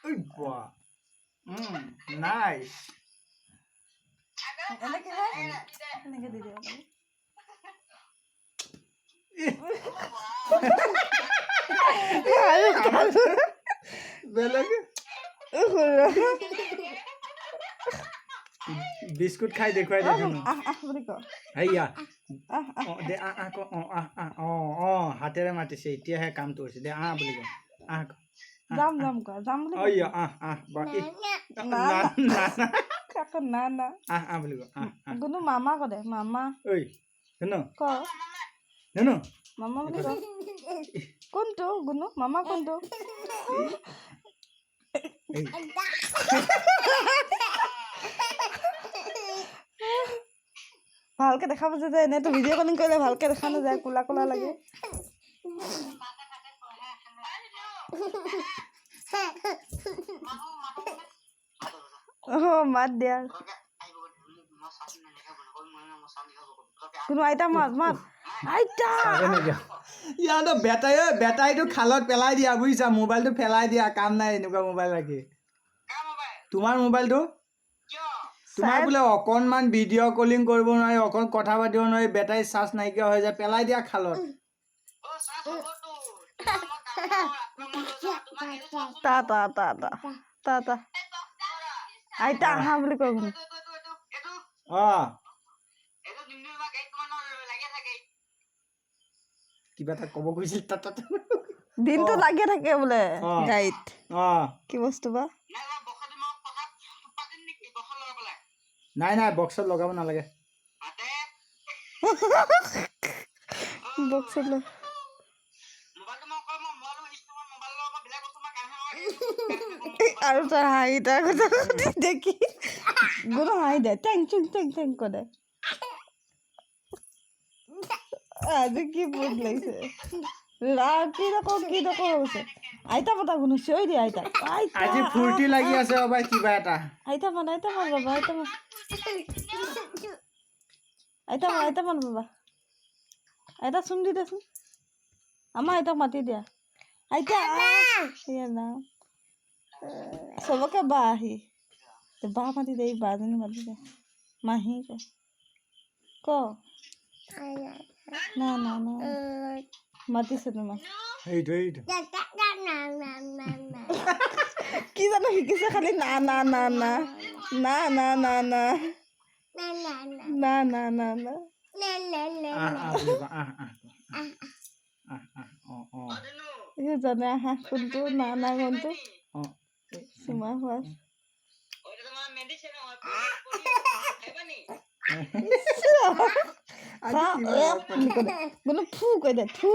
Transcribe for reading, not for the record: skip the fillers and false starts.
ঐ বাহ নাইস এনেকে দি দিব পাৰি বেলেগ বিস্কুট খাই দেখুৱাই দে ধুনু বুলি ক হেয়া দে হাতেৰে মাতিছে এতিয়াহে কামটো হৈছে দে বুলি ক যাম যাম ক না না বুলি ক গুনু মামা ক দে মামা ঐ ধুনু ক ধুনু মামা বুলি ক কোনটো গুনু মামা কোনটো ভালকে দেখা পাইছে যে এনেইতো ভিডিঅ' কলিং কৰিলে ভালকে দেখা নাযায় কোলা কোলা লাগে মাত দিয়া কোনো আইতা মাত মাত আইতা ইয়াৰ বেটাৰীটো খালত পেলাই দিয়া বুজিছা মোবাইলটো পেলাই দিয়া কাম নাই এনেকুৱা মোবাইল ৰাখি তোমাৰ মোবাইলটো তোমাৰ বোলে অকণমান ভিডিঅ' কলিং কৰিব নোৱাৰি অকণ কথা পাতিব নোৱাৰি বেটাৰী চাৰ্জ নাইকিয়া হৈ যায় পেলাই দিয়া খালত আইতা আহা বুলি কৈ কিবা এটা ক'ব খুজিছিল দিনটো লাগিয়ে থাকে বোলে গাড়ীত কি বস্তু বা নাই বক্সত লগাব নালাগে বক্সত আৰু তই হাঁহি তাৰ কথা দেখি গুণ হাঁহি দে টেং টেং টেং টেং কৰে আজি কি ভোক লাগিছে কি নকওঁ হৈছে আইতা মতা গুণ চিঞৰি দিয়ে আইতা আজি ফূৰ্তি লাগি আছে কিবা এটা আইতা মান বাবা আইতা মান বাবা আইতা চুম দি দেচোন আমাৰ আইতাক মাতি দিয়া আইতা না চবকে বা আহি বা মাতি দে বাজনী মাতি দে মাহী ক না মাতিছে তোমাক কি জানো শিকিছে খালি না জানে আহা কোনটো না কোনটো চুমা খোৱা কোনো ফু কৈ দে ফু